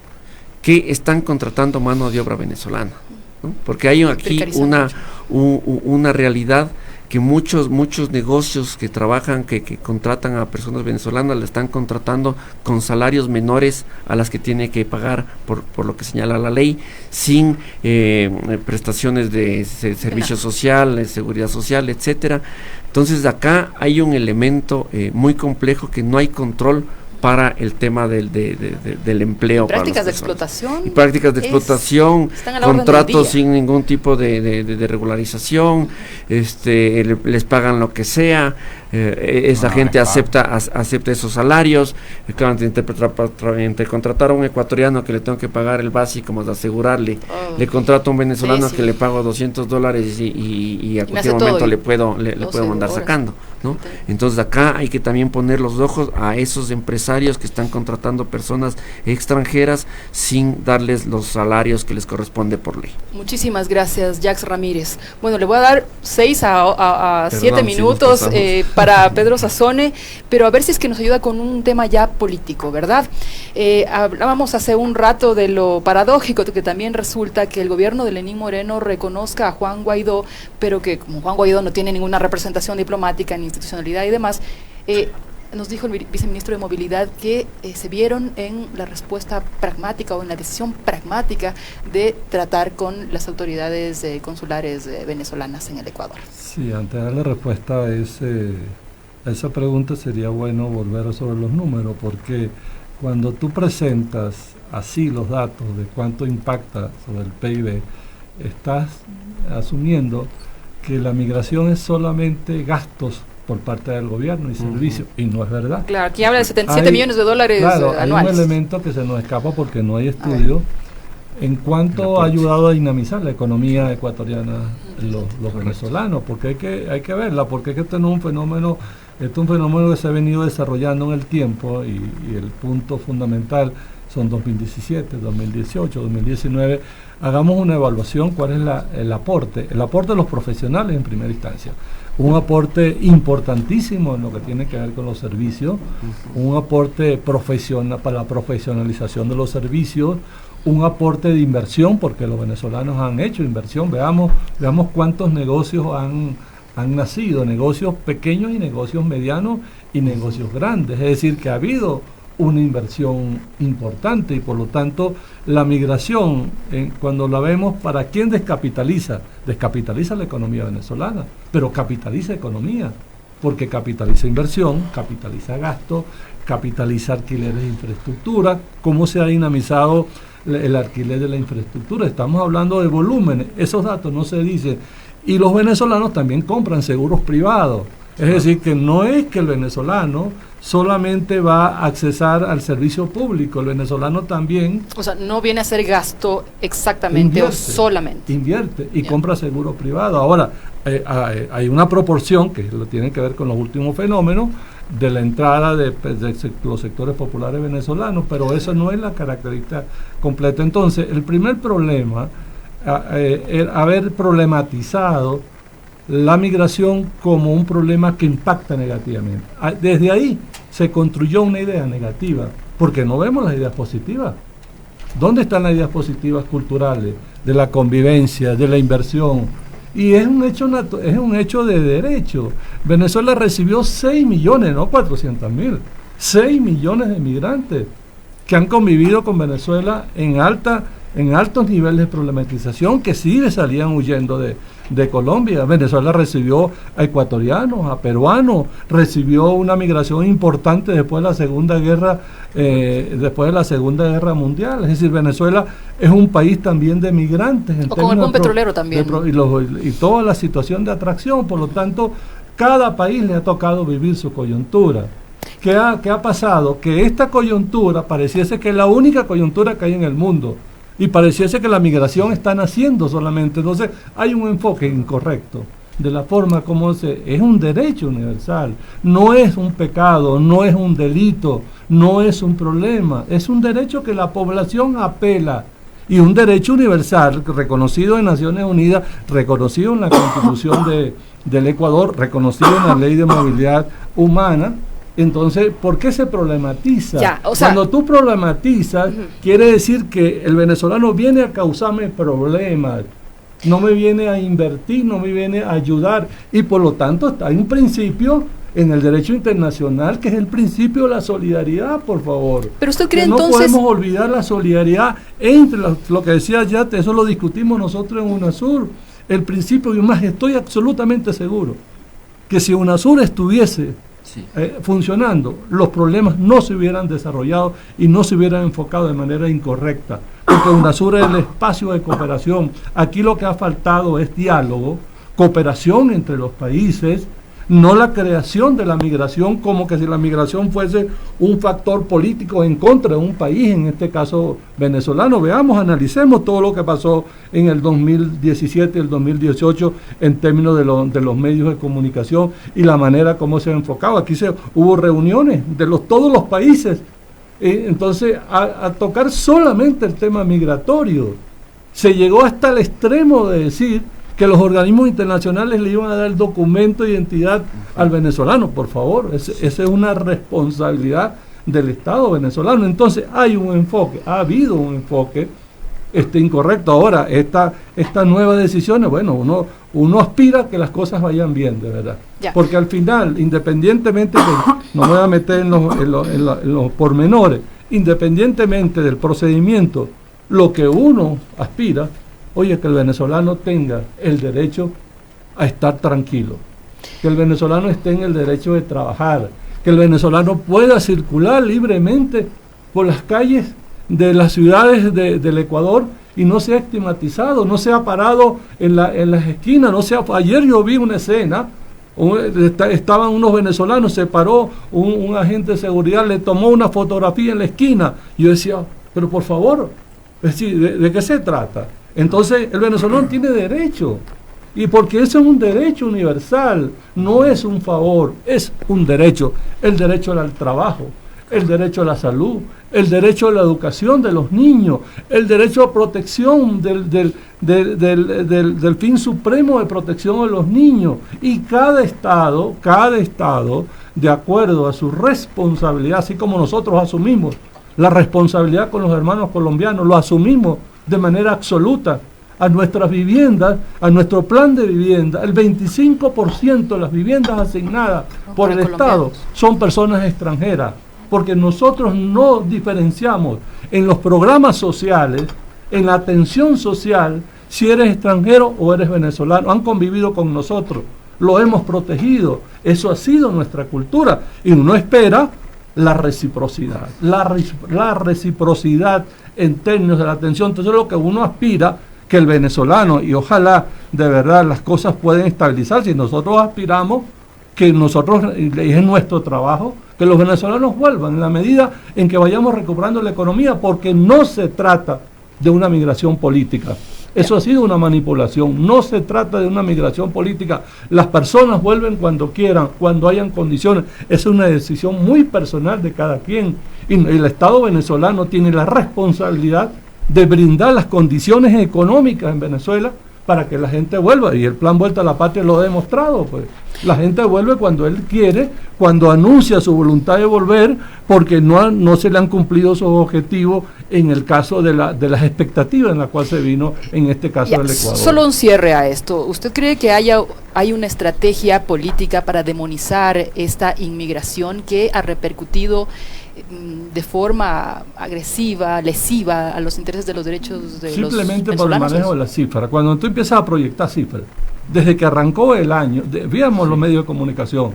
que están contratando mano de obra venezolana, ¿no? Porque hay aquí una realidad que muchos negocios que trabajan, que contratan a personas venezolanas, le están contratando con salarios menores a las que tiene que pagar por lo que señala la ley, sin prestaciones de servicio social, seguridad social, etcétera. Entonces acá hay un elemento muy complejo, que no hay control para el tema del empleo. Prácticas de para las explotación. y prácticas de explotación, contratos sin ningún tipo de regularización, les pagan lo que sea, esa gente acepta esos salarios. Claro, entre contratar a un ecuatoriano que le tengo que pagar el básico más asegurarle, le contrato a un venezolano que le pago $200 y a cualquier momento le puedo mandar sacando, ¿no? Entonces acá hay que también poner los ojos a esos empresarios que están contratando personas extranjeras sin darles los salarios que les corresponde por ley. Muchísimas gracias, Jax Ramírez. Bueno, le voy a dar 6 a 7 minutos para Pedro Sassone, pero a ver si es que nos ayuda con un tema ya político, ¿verdad? Hablábamos hace un rato de lo paradójico, que también resulta que el gobierno de Lenín Moreno reconozca a Juan Guaidó, pero que como Juan Guaidó no tiene ninguna representación diplomática ni institucionalidad y demás, nos dijo el viceministro de Movilidad que se vieron en la respuesta pragmática o en la decisión pragmática de tratar con las autoridades consulares venezolanas en el Ecuador. Sí, antes de dar la respuesta a esa pregunta sería bueno volver sobre los números, porque cuando tú presentas así los datos de cuánto impacta sobre el PIB, estás asumiendo que la migración es solamente gastos por parte del gobierno y servicios, y no es verdad. Claro, aquí habla de 77 millones de dólares anuales. Hay un elemento que se nos escapa porque no hay estudio en cuanto ha ayudado a dinamizar la economía ecuatoriana los venezolanos, porque hay que verla, porque es que este es un fenómeno que se ha venido desarrollando en el tiempo, y el punto fundamental son 2017, 2018, 2019. Hagamos una evaluación, cuál es el aporte de los profesionales en primera instancia. Un aporte importantísimo en lo que tiene que ver con los servicios, un aporte profesional para la profesionalización de los servicios, un aporte de inversión, porque los venezolanos han hecho inversión. Veamos cuántos negocios han nacido, negocios pequeños y negocios medianos y negocios grandes. Es decir, que ha habido una inversión importante, y por lo tanto la migración, cuando la vemos, ¿para quién descapitaliza? Descapitaliza la economía venezolana, pero capitaliza economía, porque capitaliza inversión, capitaliza gasto, capitaliza alquileres de infraestructura. ¿Cómo se ha dinamizado el alquiler de la infraestructura? Estamos hablando de volúmenes, esos datos no se dicen. Y los venezolanos también compran seguros privados. Es decir, que no es que el venezolano solamente va a accesar al servicio público, el venezolano también... O sea, no viene a ser gasto exactamente o solamente. Invierte y compra seguro privado. Ahora, hay una proporción que lo tiene que ver con los últimos fenómenos de la entrada de los sectores populares venezolanos, pero eso no es la característica completa. Entonces, el primer problema, haber problematizado la migración como un problema que impacta negativamente. Desde ahí se construyó una idea negativa, porque no vemos las ideas positivas. ¿Dónde están las ideas positivas culturales, de la convivencia, de la inversión? Y es un hecho de derecho. Venezuela recibió 6 millones, no 400.000, 6 millones de migrantes que han convivido con Venezuela en altos niveles de problematización, que sí salían huyendo de Colombia. Venezuela recibió a ecuatorianos, a peruanos, recibió una migración importante después de la Segunda Guerra Mundial. Es decir, Venezuela es un país también de migrantes. O con el boom petrolero también. Y toda la situación de atracción. Por lo tanto, cada país le ha tocado vivir su coyuntura. ¿Qué ha pasado? Que esta coyuntura pareciese que es la única coyuntura que hay en el mundo. Y pareciese que la migración está naciendo solamente. Entonces hay un enfoque incorrecto de la forma como es un derecho universal, no es un pecado, no es un delito, no es un problema, es un derecho que la población apela, y un derecho universal reconocido en Naciones Unidas, reconocido en la Constitución del Ecuador, reconocido en la Ley de Movilidad Humana. Entonces, ¿por qué se problematiza? Cuando tú problematizas, quiere decir que el venezolano viene a causarme problemas, no me viene a invertir, no me viene a ayudar, y por lo tanto hay un principio en el derecho internacional que es el principio de la solidaridad, por favor. Pero usted cree no entonces... podemos olvidar la solidaridad entre lo que decía ya, eso lo discutimos nosotros en UNASUR, el principio, y más estoy absolutamente seguro que si UNASUR estuviese funcionando, los problemas no se hubieran desarrollado y no se hubieran enfocado de manera incorrecta, porque UNASUR es el espacio de cooperación. Aquí lo que ha faltado es diálogo, cooperación entre los países, no la creación de la migración como que si la migración fuese un factor político en contra de un país, en este caso venezolano. Veamos, analicemos todo lo que pasó en el 2017 y el 2018 en términos de los medios de comunicación y la manera como se ha enfocado. Aquí hubo reuniones de todos los países, entonces a tocar solamente el tema migratorio. Se llegó hasta el extremo de decir que los organismos internacionales le iban a dar el documento de identidad al venezolano. Por favor, esa es una responsabilidad del Estado venezolano. Entonces hay un enfoque, ha habido un enfoque incorrecto. Ahora, estas nuevas decisiones, bueno, uno aspira a que las cosas vayan bien, de verdad. Ya. Porque al final, independientemente, no me voy a meter en los pormenores, independientemente del procedimiento, lo que uno aspira, oye, que el venezolano tenga el derecho a estar tranquilo, que el venezolano esté en el derecho de trabajar, que el venezolano pueda circular libremente por las calles de las ciudades del Ecuador y no sea estigmatizado, no sea parado en las esquinas, ayer yo vi una escena, estaban unos venezolanos, se paró un agente de seguridad, le tomó una fotografía en la esquina, y yo decía, pero por favor, es decir, ¿de qué se trata? Entonces el venezolano tiene derecho, y porque eso es un derecho universal, no es un favor, es un derecho, el derecho al trabajo, el derecho a la salud, el derecho a la educación de los niños, el derecho a protección del fin supremo de protección de los niños, y cada estado, de acuerdo a su responsabilidad, así como nosotros asumimos la responsabilidad con los hermanos colombianos, lo asumimos de manera absoluta a nuestras viviendas, a nuestro plan de vivienda. El 25% de las viviendas asignadas por el Estado son personas extranjeras, porque nosotros no diferenciamos en los programas sociales, en la atención social, si eres extranjero o eres venezolano. Han convivido con nosotros, lo hemos protegido, eso ha sido nuestra cultura, y uno espera la reciprocidad en términos de la atención. Entonces lo que uno aspira que el venezolano, y ojalá de verdad las cosas pueden estabilizarse, y nosotros aspiramos que nosotros, es nuestro trabajo, que los venezolanos vuelvan en la medida en que vayamos recuperando la economía, porque no se trata de una migración política. Eso ha sido una manipulación, no se trata de una migración política. Las personas vuelven cuando quieran, cuando hayan condiciones. Es una decisión muy personal de cada quien. Y el Estado venezolano tiene la responsabilidad de brindar las condiciones económicas en Venezuela para que la gente vuelva, y el plan Vuelta a la Patria lo ha demostrado, pues. La gente vuelve cuando él quiere, cuando anuncia su voluntad de volver, porque no se le han cumplido sus objetivos en el caso de las expectativas en la cual se vino, en este caso del Ecuador. Solo un cierre a esto. ¿Usted cree que hay una estrategia política para demonizar esta inmigración que ha repercutido de forma agresiva, lesiva a los intereses de los derechos de los venezolanos? Simplemente por el manejo de las cifras. Cuando tú empiezas a proyectar cifras, desde que arrancó el año, veamos los medios de comunicación,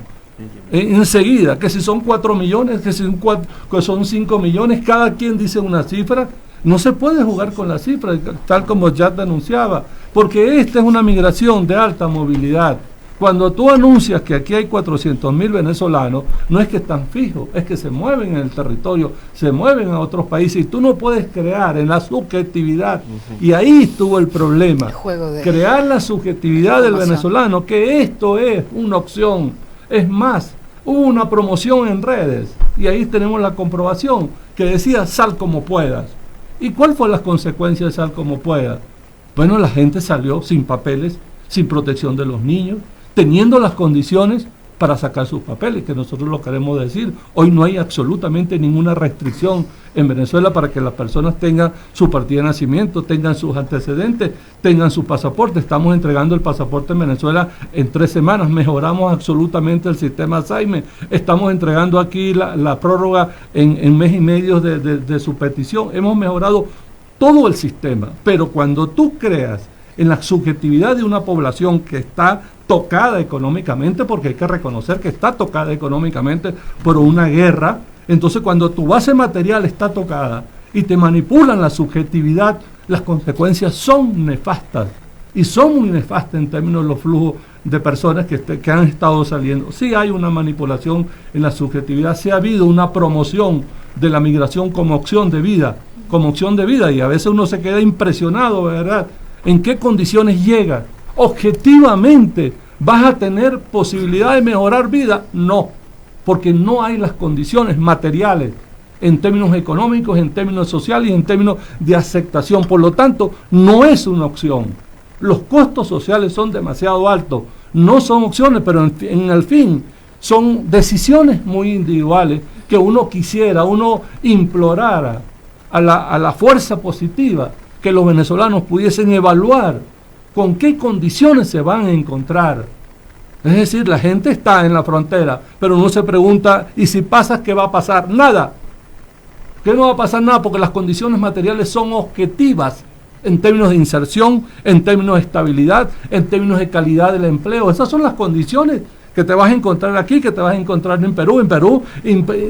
enseguida, que si son 4 millones, que son 5 millones, cada quien dice una cifra. No se puede jugar con las cifras, tal como ya denunciaba, porque esta es una migración de alta movilidad. Cuando tú anuncias que aquí hay 400.000 venezolanos, no es que están fijos, es que se mueven en el territorio, se mueven a otros países, y tú no puedes crear en la subjetividad, y ahí estuvo el problema, crear la subjetividad del venezolano, que esto es una opción. Es más, hubo una promoción en redes, y ahí tenemos la comprobación, que decía sal como puedas. ¿Y cuál fue las consecuencias de sal como puedas? Bueno, la gente salió sin papeles, sin protección de los niños, teniendo las condiciones para sacar sus papeles, que nosotros lo queremos decir. Hoy no hay absolutamente ninguna restricción en Venezuela para que las personas tengan su partida de nacimiento, tengan sus antecedentes, tengan su pasaporte. Estamos entregando el pasaporte en Venezuela en 3 semanas, mejoramos absolutamente el sistema SAIME, estamos entregando aquí la prórroga en mes y medio de su petición. Hemos mejorado todo el sistema, pero cuando tú creas en la subjetividad de una población que está tocada económicamente, porque hay que reconocer que está tocada económicamente por una guerra, entonces cuando tu base material está tocada y te manipulan la subjetividad, las consecuencias son nefastas, y son muy nefastas en términos de los flujos de personas que han estado saliendo. Sí hay una manipulación en la subjetividad, sí ha habido una promoción de la migración como opción de vida, y a veces uno se queda impresionado, ¿verdad?, en qué condiciones llega. Objetivamente, ¿vas a tener posibilidad de mejorar vida? No, porque no hay las condiciones materiales en términos económicos, en términos sociales y en términos de aceptación. Por lo tanto, no es una opción. Los costos sociales son demasiado altos, no son opciones, pero en el fin son decisiones muy individuales que uno implorara a la fuerza positiva que los venezolanos pudiesen evaluar con qué condiciones se van a encontrar. Es decir, la gente está en la frontera, pero uno se pregunta, ¿y si pasa, qué va a pasar? Nada. ¿Qué no va a pasar? Nada, porque las condiciones materiales son objetivas en términos de inserción, en términos de estabilidad, en términos de calidad del empleo. Esas son las condiciones que te vas a encontrar aquí, que te vas a encontrar en Perú. En Perú,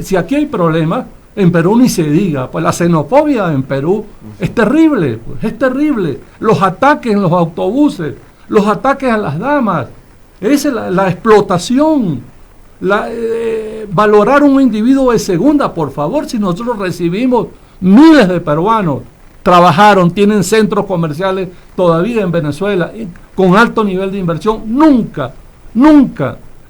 si aquí hay problemas, en Perú ni se diga, pues la xenofobia en Perú es terrible, pues, es terrible. Los ataques en los autobuses, los ataques a las damas, es la explotación, valorar un individuo de segunda. Por favor, si nosotros recibimos miles de peruanos, trabajaron, tienen centros comerciales todavía en Venezuela, con alto nivel de inversión, nunca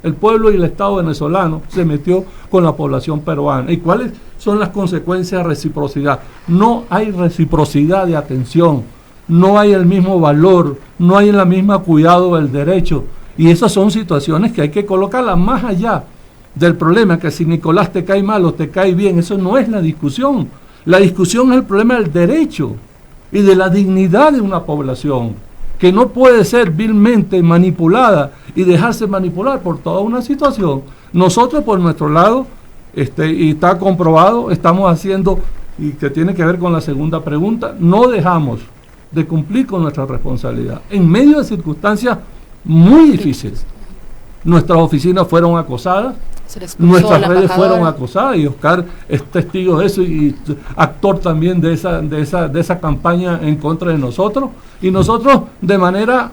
el pueblo y el Estado venezolano se metió con la población peruana. ¿Y cuáles son las consecuencias de reciprocidad? No hay reciprocidad de atención, no hay el mismo valor, no hay la misma cuidado del derecho. Y esas son situaciones que hay que colocarlas más allá del problema, que si Nicolás te cae mal o te cae bien. Eso no es la discusión. La discusión es el problema del derecho y de la dignidad de una población, que no puede ser vilmente manipulada y dejarse manipular por toda una situación. Nosotros, por nuestro lado, y está comprobado, estamos haciendo, y que tiene que ver con la segunda pregunta, no dejamos de cumplir con nuestra responsabilidad. En medio de circunstancias muy difíciles, nuestras oficinas fueron acosadas, Nuestras redes fueron acosadas y Oscar es testigo de eso y actor también de esa campaña en contra de nosotros. Y nosotros de manera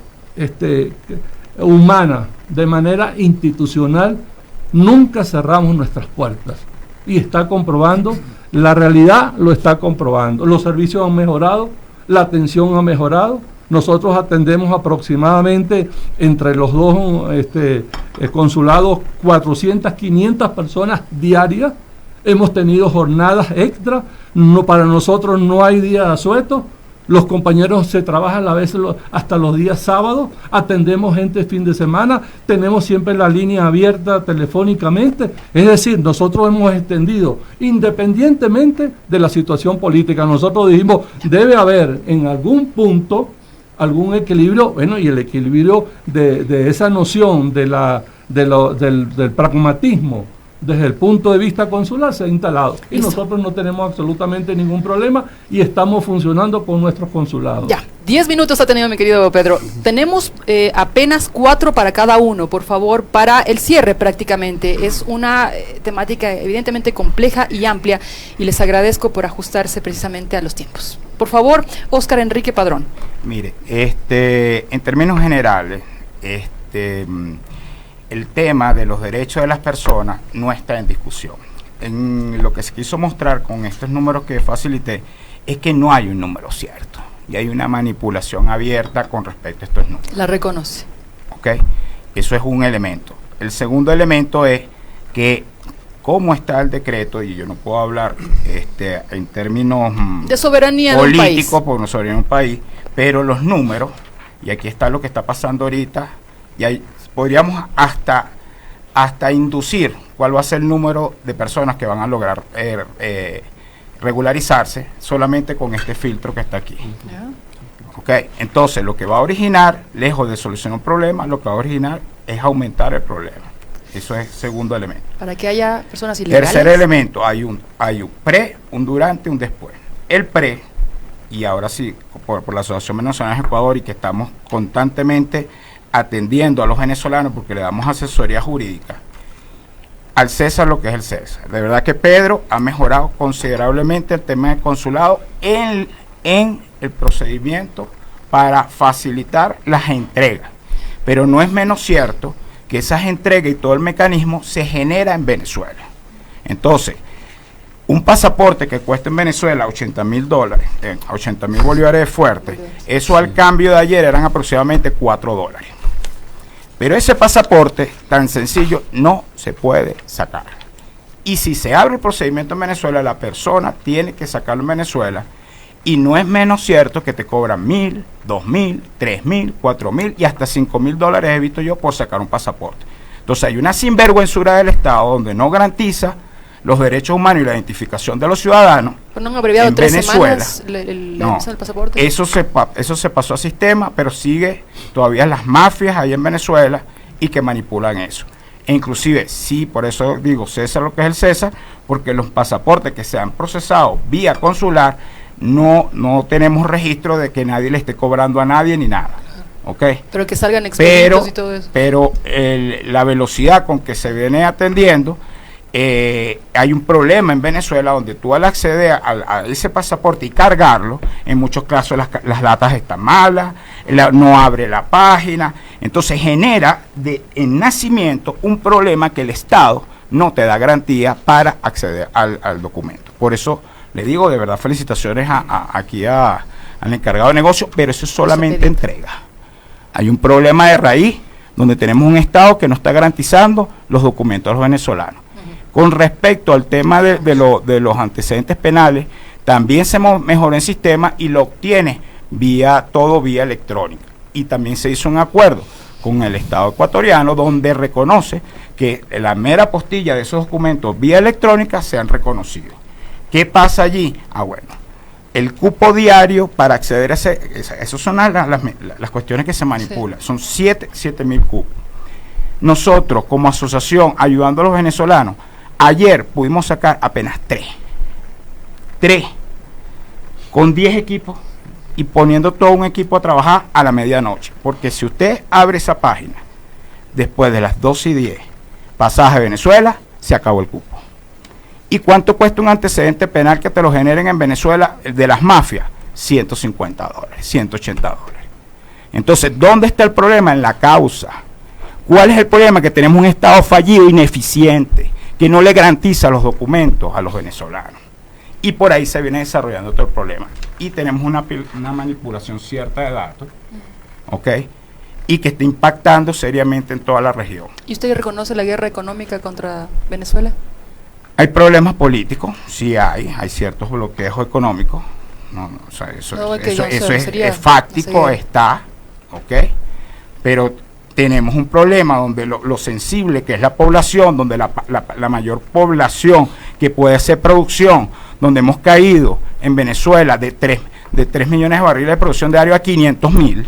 humana, de manera institucional, nunca cerramos nuestras puertas. Y está comprobando, la realidad lo está comprobando. Los servicios han mejorado, la atención ha mejorado. Nosotros atendemos aproximadamente entre los dos consulados 400, 500 personas diarias. Hemos tenido jornadas extra. Para nosotros no hay día de asueto. Los compañeros se trabajan a veces hasta los días sábados, atendemos gente fin de semana, tenemos siempre la línea abierta telefónicamente. Es decir, nosotros hemos extendido, independientemente de la situación política, nosotros dijimos, debe haber en algún punto algún equilibrio, bueno, y el equilibrio de esa noción del pragmatismo desde el punto de vista consular se ha instalado. Y Listo. nosotros no tenemos absolutamente ningún problema y estamos funcionando con nuestros consulados. Ya, 10 minutos ha tenido mi querido Pedro. Tenemos apenas 4 para cada uno, por favor, para el cierre prácticamente. Es una temática evidentemente compleja y amplia y les agradezco por ajustarse precisamente a los tiempos. Por favor, Óscar Enrique Padrón. Mire, en términos generales, el tema de los derechos de las personas no está en discusión. En lo que se quiso mostrar con estos números que facilité es que no hay un número cierto y hay una manipulación abierta con respecto a estos números. La reconoce. ¿Ok? Eso es un elemento. El segundo elemento es que cómo está el decreto, y yo no puedo hablar en términos de soberanía políticos, porque no soberanía de un país, pero los números, y aquí está lo que está pasando ahorita, y hay podríamos hasta inducir cuál va a ser el número de personas que van a lograr regularizarse solamente con este filtro que está aquí. Ok, entonces lo que va a originar, lejos de solucionar un problema, lo que va a originar es aumentar el problema. Eso es el segundo elemento. Para que haya personas ilegales. Tercer elemento, hay un pre, un durante, un después. El pre, y ahora sí, por la Asociación Venezolana de Ecuador, y que estamos constantemente atendiendo a los venezolanos porque le damos asesoría jurídica, al César lo que es el César. De verdad que Pedro ha mejorado considerablemente el tema del consulado en el procedimiento para facilitar las entregas, pero no es menos cierto que esas entregas y todo el mecanismo se genera en Venezuela. Entonces, un pasaporte que cuesta en Venezuela $80,000, 80,000 bolívares fuertes, eso al cambio de ayer eran aproximadamente $4. Pero ese pasaporte tan sencillo no se puede sacar. Y si se abre el procedimiento en Venezuela, la persona tiene que sacarlo en Venezuela. Y no es menos cierto que te cobran 1,000, 2,000, 3,000, 4,000 y hasta $5,000 he visto yo por sacar un pasaporte. Entonces hay una sinvergüenzura del Estado donde no garantiza los derechos humanos y la identificación de los ciudadanos. ¿No han abreviado en 3 Venezuela, semanas la no, emisión del pasaporte? Eso se pasó a sistema, pero sigue todavía las mafias ahí en Venezuela y que manipulan eso. E inclusive, sí, por eso digo César lo que es el César, porque los pasaportes que se han procesado vía consular, no tenemos registro de que nadie le esté cobrando a nadie ni nada. ¿Okay? Pero que salgan expedientes y todo eso. Pero la velocidad con que se viene atendiendo, hay un problema en Venezuela donde tú al acceder a ese pasaporte y cargarlo, en muchos casos las datas están malas, no abre la página, entonces genera en nacimiento un problema que el Estado no te da garantía para acceder al documento. Por eso le digo, de verdad, felicitaciones aquí al encargado de negocio, pero eso es solamente entrega. Hay un problema de raíz donde tenemos un Estado que no está garantizando los documentos a los venezolanos. Con respecto al tema de los antecedentes penales, también se mejoró el sistema y lo obtiene vía electrónica. Y también se hizo un acuerdo con el Estado ecuatoriano donde reconoce que la mera postilla de esos documentos vía electrónica se han reconocido. ¿Qué pasa allí? Bueno, el cupo diario para acceder a esas son las cuestiones que se manipulan. Sí. Son 7,000 cupos. Nosotros, como asociación, ayudando a los venezolanos, ayer pudimos sacar apenas 3, con 10 equipos y poniendo todo un equipo a trabajar a la medianoche. Porque si usted abre esa página después de las 12:10, pasaje a Venezuela, se acabó el cupo. ¿Y cuánto cuesta un antecedente penal que te lo generen en Venezuela de las mafias? $150, $180. Entonces, ¿dónde está el problema? En la causa. ¿Cuál es el problema? Que tenemos un Estado fallido, ineficiente, que no le garantiza los documentos a los venezolanos. Y por ahí se viene desarrollando otro problema. Y tenemos una manipulación cierta de datos, ¿ok? Y que está impactando seriamente en toda la región. ¿Y usted reconoce la guerra económica contra Venezuela? Hay problemas políticos, sí hay ciertos bloqueos económicos. O sea, eso es fáctico, está, ¿ok? Pero tenemos un problema donde lo sensible que es la población, donde la mayor población que puede hacer producción, donde hemos caído en Venezuela de 3 millones de barriles de producción diario a 500.000,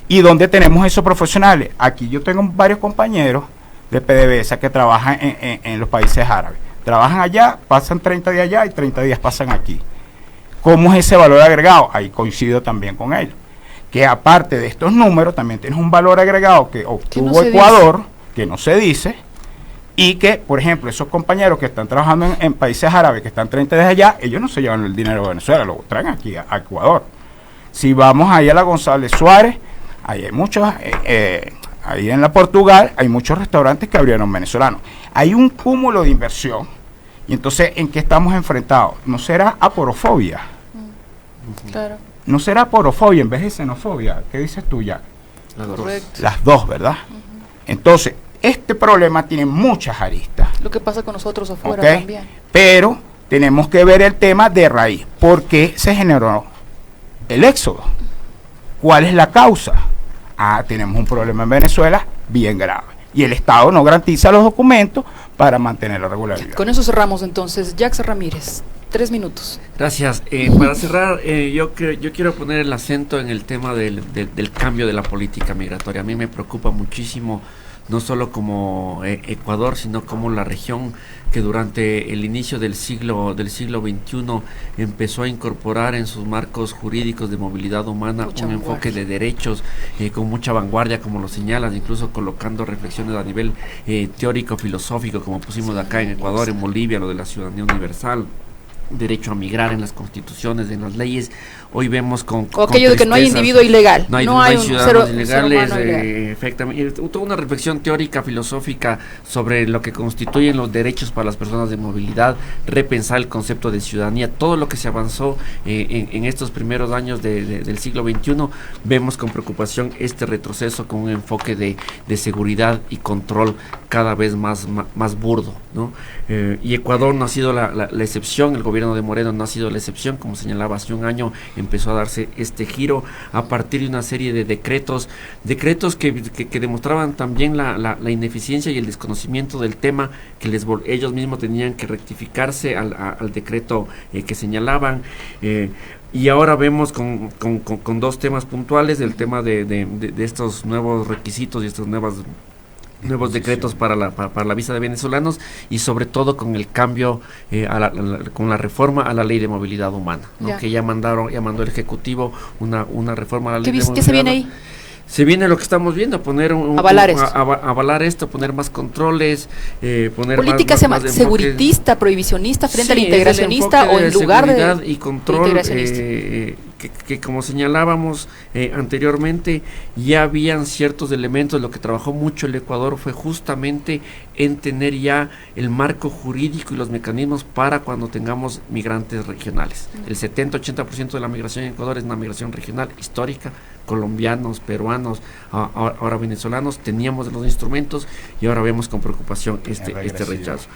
y donde tenemos esos profesionales. Aquí yo tengo varios compañeros de PDVSA que trabajan en los países árabes. Trabajan allá, pasan 30 días allá y 30 días pasan aquí. ¿Cómo es ese valor agregado? Ahí coincido también con ellos. Que aparte de estos números, también tienes un valor agregado que obtuvo Ecuador, que no se dice, y que, por ejemplo, esos compañeros que están trabajando en países árabes, que están 30 días allá, ellos no se llevan el dinero de Venezuela, lo traen aquí a Ecuador. Si vamos ahí a la González Suárez, ahí hay muchos, ahí en la Portugal, hay muchos restaurantes que abrieron venezolanos. Hay un cúmulo de inversión, y entonces, ¿en qué estamos enfrentados? ¿No será aporofobia? Claro. ¿No será aporofobia en vez de xenofobia? ¿Qué dices tú, Jack? Correcto. Las dos, ¿verdad? Entonces, este problema tiene muchas aristas. Lo que pasa con nosotros afuera también. Pero tenemos que ver el tema de raíz. ¿Por qué se generó el éxodo? ¿Cuál es la causa? Tenemos un problema en Venezuela bien grave. Y el Estado no garantiza los documentos para mantener la regularidad. Con eso cerramos entonces. Jax Ramírez, 3 minutos. Gracias. Para cerrar, yo quiero poner el acento en el tema del cambio de la política migratoria. A mí me preocupa muchísimo, no solo como Ecuador, sino como la región que durante el inicio del siglo XXI empezó a incorporar en sus marcos jurídicos de movilidad humana un enfoque de derechos con mucha vanguardia, como lo señalas, incluso colocando reflexiones a nivel teórico, filosófico, como pusimos acá en Ecuador, en Bolivia, lo de la ciudadanía universal, derecho a migrar en las constituciones, en las leyes. Hoy vemos con aquello de que no hay individuo ilegal, no hay ciudadanos ilegales, efectivamente, toda una reflexión teórica, filosófica sobre lo que constituyen los derechos para las personas de movilidad, repensar el concepto de ciudadanía, todo lo que se avanzó en estos primeros años del siglo XXI. Vemos con preocupación este retroceso con un enfoque de seguridad y control cada vez más burdo, ¿no? Y Ecuador no ha sido la excepción, el gobierno de Moreno no ha sido la excepción, como señalaba hace un año, empezó a darse este giro a partir de una serie de decretos que demostraban también la ineficiencia y el desconocimiento del tema, que ellos mismos tenían que rectificarse al decreto que señalaban. Y ahora vemos con 2 temas puntuales, el tema de estos nuevos requisitos y estos nuevos decretos para la visa de venezolanos, y sobre todo con el cambio con la reforma a la ley de movilidad humana, ¿no? Que ya mandó el Ejecutivo una reforma a la ley de movilidad. ¿Qué se viene ahí? Se viene lo que estamos viendo, avalar esto, poner más controles, poner política más seguritista, prohibicionista frente al integracionista, o en lugar de seguridad y control, que como señalábamos anteriormente, ya habían ciertos elementos. Lo que trabajó mucho el Ecuador fue justamente en tener ya el marco jurídico y los mecanismos para cuando tengamos migrantes regionales. El 70-80% de la migración en Ecuador es una migración regional histórica, colombianos, peruanos, ahora venezolanos. Teníamos los instrumentos y ahora vemos con preocupación este rechazo.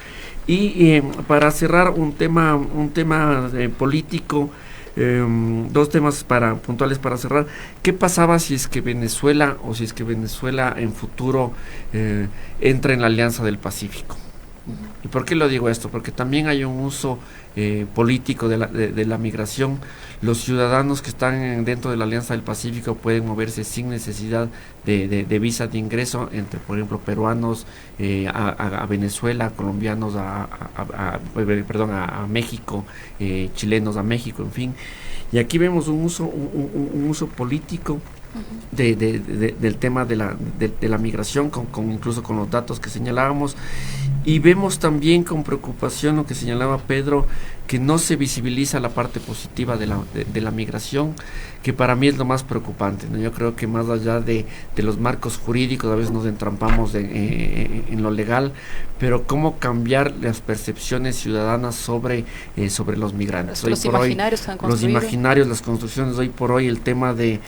Y para cerrar un tema político, 2 temas puntuales para cerrar. ¿Qué pasaba si es que Venezuela en futuro entra en la Alianza del Pacífico? ¿Y por qué lo digo esto? Porque también hay un uso político de la migración. Los ciudadanos que están dentro de la Alianza del Pacífico pueden moverse sin necesidad de visa de ingreso entre, por ejemplo, peruanos a Venezuela, colombianos a México, chilenos a México, en fin. Y aquí vemos un uso político del tema de la migración, incluso con los datos que señalábamos, Y vemos también con preocupación lo que señalaba Pedro, que no se visibiliza la parte positiva de la migración, que para mí es lo más preocupante, ¿no? Yo creo que más allá de los marcos jurídicos, a veces nos entrampamos en lo legal, pero cómo cambiar las percepciones ciudadanas sobre los migrantes. Los imaginarios que han construido. Los imaginarios, las construcciones, hoy por hoy el tema de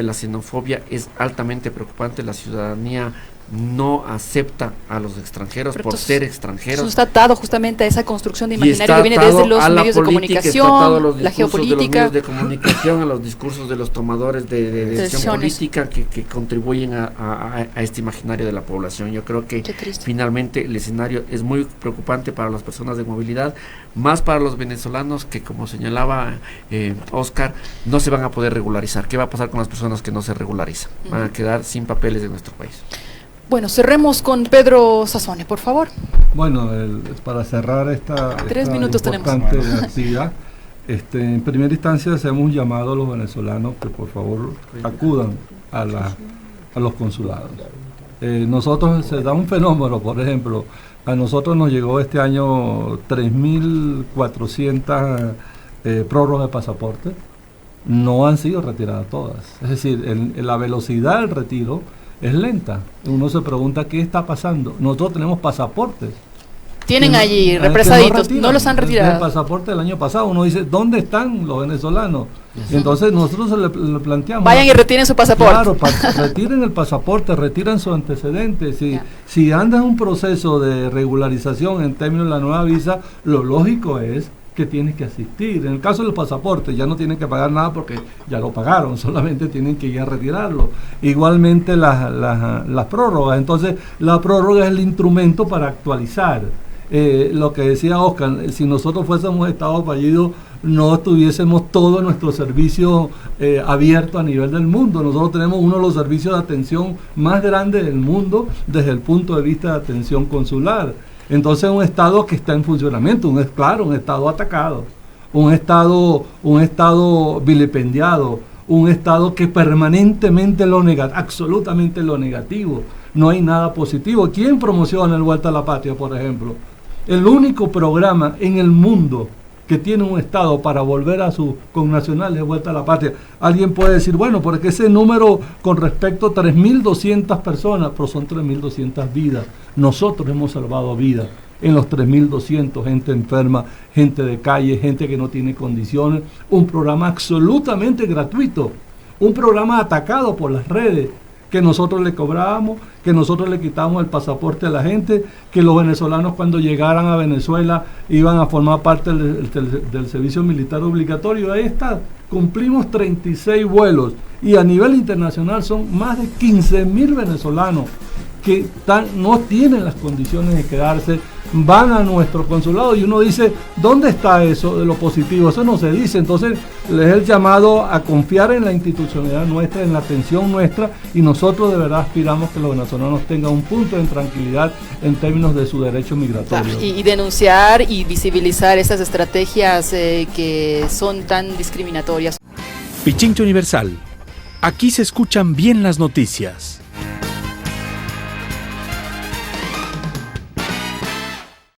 la xenofobia es altamente preocupante. La ciudadanía no acepta a los extranjeros por ser extranjeros. Eso está atado justamente a esa construcción de imaginario que viene desde los medios de comunicación, la geopolítica, de los medios de comunicación, a los discursos de los tomadores de decisión política que contribuyen a este imaginario de la población. Yo creo que finalmente el escenario es muy preocupante para las personas de movilidad, más para los venezolanos que, como señalaba Oscar, no se van a poder regularizar. ¿Qué va a pasar con las personas que no se regularizan? Van a quedar sin papeles de nuestro país. Bueno, cerremos con Pedro Sassone, por favor. Bueno, para cerrar esta 3 minutos importante tenemos. actividad, en primera instancia hacemos un llamado a los venezolanos que por favor acudan a los consulados. Nosotros se da un fenómeno, por ejemplo, a nosotros nos llegó este año 3.400 prórrogas de pasaporte, no han sido retiradas todas. Es decir, la velocidad del retiro es lenta. Uno se pregunta qué está pasando. Nosotros tenemos pasaportes. Tienen allí represaditos, no los han retirado. El pasaporte del año pasado, uno dice, ¿dónde están los venezolanos? Y entonces nosotros le planteamos. Vayan y retiren su pasaporte. Claro, retiren el pasaporte, retiren sus antecedentes. Si anda un proceso de regularización en términos de la nueva visa, lo lógico es que tienes que asistir. En el caso del pasaporte ya no tienen que pagar nada porque ya lo pagaron, solamente tienen que ir a retirarlo. Igualmente las prórrogas. Entonces la prórroga es el instrumento para actualizar. Lo que decía Oscar, si nosotros fuésemos Estado fallido, no tuviésemos todo nuestro servicio abierto a nivel del mundo.Nosotros tenemos uno de los servicios de atención más grandes del mundo desde el punto de vista de atención consular. Entonces un Estado que está en funcionamiento, un Estado atacado, un Estado vilipendiado, un Estado que permanentemente absolutamente lo negativo, no hay nada positivo. ¿Quién promociona el Vuelta a la Patria, por ejemplo? El único programa en el mundo que tiene un Estado para volver a sus connacionales de vuelta a la patria. Alguien puede decir, bueno, porque ese número con respecto a 3.200 personas, pero son 3.200 vidas. Nosotros hemos salvado vidas en los 3.200, gente enferma, gente de calle, gente que no tiene condiciones. Un programa absolutamente gratuito, un programa atacado por las redes, que nosotros le cobrábamos, que nosotros le quitamos el pasaporte a la gente, que los venezolanos cuando llegaran a Venezuela iban a formar parte del servicio militar obligatorio. Ahí está, cumplimos 36 vuelos y a nivel internacional son más de 15.000 venezolanos que no tienen las condiciones de quedarse, van a nuestro consulado y uno dice, ¿dónde está eso de lo positivo? Eso no se dice. Entonces les es el llamado a confiar en la institucionalidad nuestra, en la atención nuestra, y nosotros de verdad aspiramos que los venezolanos tengan un punto de tranquilidad en términos de su derecho migratorio. Y denunciar y visibilizar esas estrategias que son tan discriminatorias. Pichincha Universal. Aquí se escuchan bien las noticias.